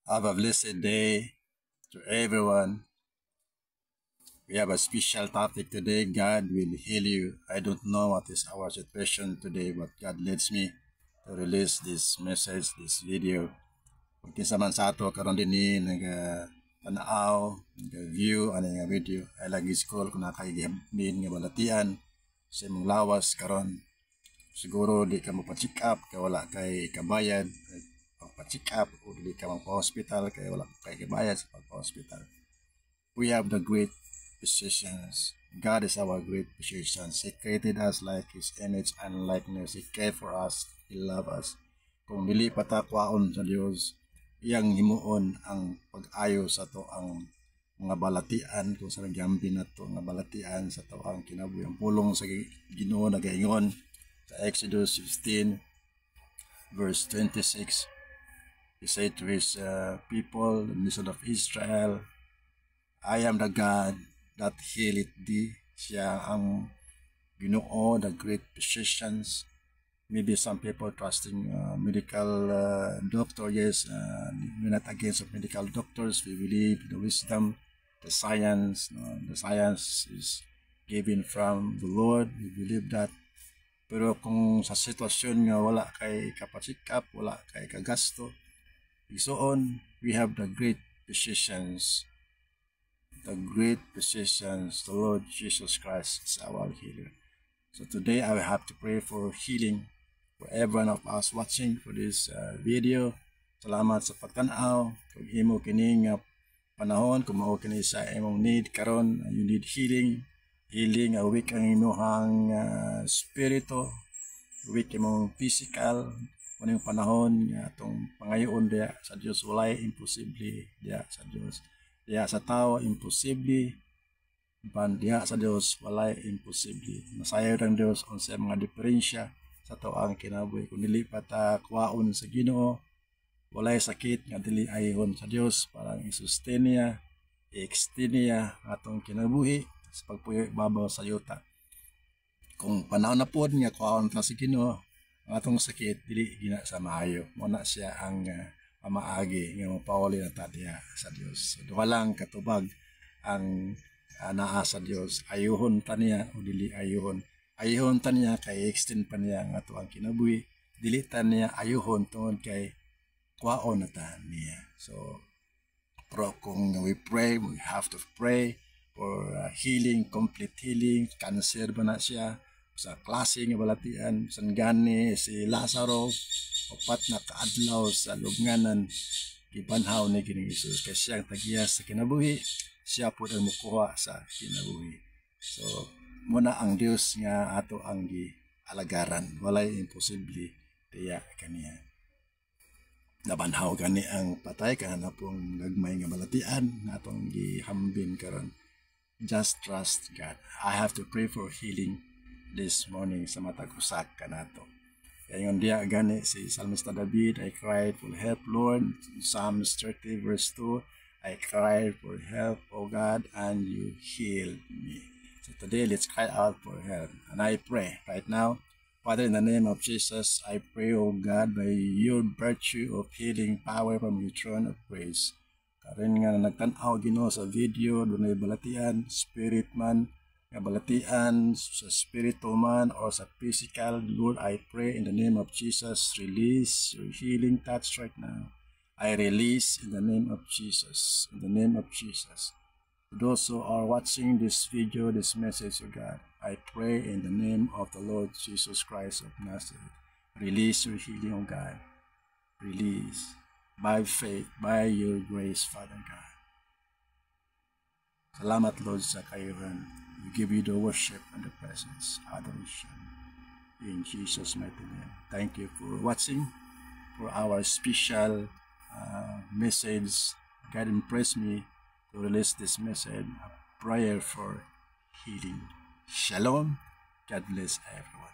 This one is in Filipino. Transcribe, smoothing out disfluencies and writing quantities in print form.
Have a blessed day to everyone. We have a special topic today. God will heal you. I don't know what is our situation today, but God leads me to release this message, this video. Kung kinsa man sa ato karon dinhi nag-tanaw, nag-view ano nga video, ay lagi scroll kung nakaigihabin nga balatian sa imong lawas karon. Siguro di ka mo-check up kay wala kay kabayad, pa-check up o di ka magpa-hospital kay wala kay kabayad sa pagpa-hospital. We have the great physicians. God is our great physician. He created us like His image and likeness. He cared for us. He loved us. Kung dili patakwaon sa Dios, iyang himuon ang pag-ayo sa to ang mga balatian kung sa nagyambi na to nga balatian sa to ang kinabuhi ang pulong sa Ginoo nagaingon sa Exodus 15 verse 26. He said to his people, the nation of Israel, I am the God that healeth thee. Siya ang Ginoo, the great physicians. Maybe some people trusting medical doctor. Yes, we're not against of medical doctors. We believe the wisdom, the science. The science is given from the Lord. We believe that. Pero kung sa sitwasyon nga wala kay kapasikap, wala kay kagasto, so on, we have the great physicians. The great physicians, the Lord Jesus Christ is our healer. So today I will have to pray for healing for every one of us watching for this video. Salamat sa pagtanaw. Kung imo kini nga panahon, kung mao kini sa imong need karon, you need healing. Healing, awik ang imuhang spirito, awik imong physical. Kung yung panahon nga itong pangayoon diya sa Diyos, walay imposible diya sa Diyos. Diya sa tao, imposible. Diya sa Diyos, walay imposible. Masayaw ng Diyos on sa mga diferensya sa tao ang kinabuhi. Kung nilipat kwaon sa Ginoo, walay sakit nga dili ayhon sa Diyos, parang i-sustain niya, i-extend niya atong kinabuhi sa pagpuyo babaw sa yuta. Kung panahon na po nga kwaon ta sa Ginoo, ang atong sakit dili gina sa maayo. Muna siya ang maagi nga mapauli na tadiya sa Dios. So, duha lang katubag ang naa sa Dios. Ayuhon ta niya o dili ayuhon. Ayuhon ta niya kay extend pa niya ang ato ang kinabuhi. Dili ta niya ayuhon tungod kay kwaon na ta niya. So pero kung we pray, we have to pray for healing, complete healing. Cancer ba na siya? Sa klase nga balatian, san gani si Lazaro, upat na kaadlaw sa lubnganan, gibanhaw ni Ginoong Hesus. Kaya siya ang tagiyas sa kinabuhi, siya po ang mukuha sa kinabuhi. So, muna ang Dios nga ato ang gialagaran. Walay imposible diya kaniya. Nabanhaw gani ang patay, kana pong gagmay nga balatian, na atong gihambin karon. Just trust God. I have to pray for healing this morning sa matag usak kanato. Kaya yung diya gani si Salmista David, I cried for help, Lord. Psalms 30 verse 2, I cried for help, O God, and you healed me. So today, let's cry out for help. And I pray right now, Father, in the name of Jesus, I pray, O God, by your virtue of healing power from your throne of praise. Karon nga nagtanaw Ginoo sa video, dunay balatian, spirit man, balatian sa spiritual man or sa physical. Lord, I pray in the name of Jesus, release your healing touch right now. I release in the name of Jesus, in the name of Jesus. To those who are watching this video, this message of God, I pray in the name of the Lord Jesus Christ of Nazareth. Release your healing, of God. Release by faith, by your grace, Father God. Salamat, Lord, sa kayuhan. We give you the worship and the presence, adoration. In Jesus' mighty name. Thank you for watching, for our special message. God impressed me to release this message, a prayer for healing. Shalom. God bless everyone.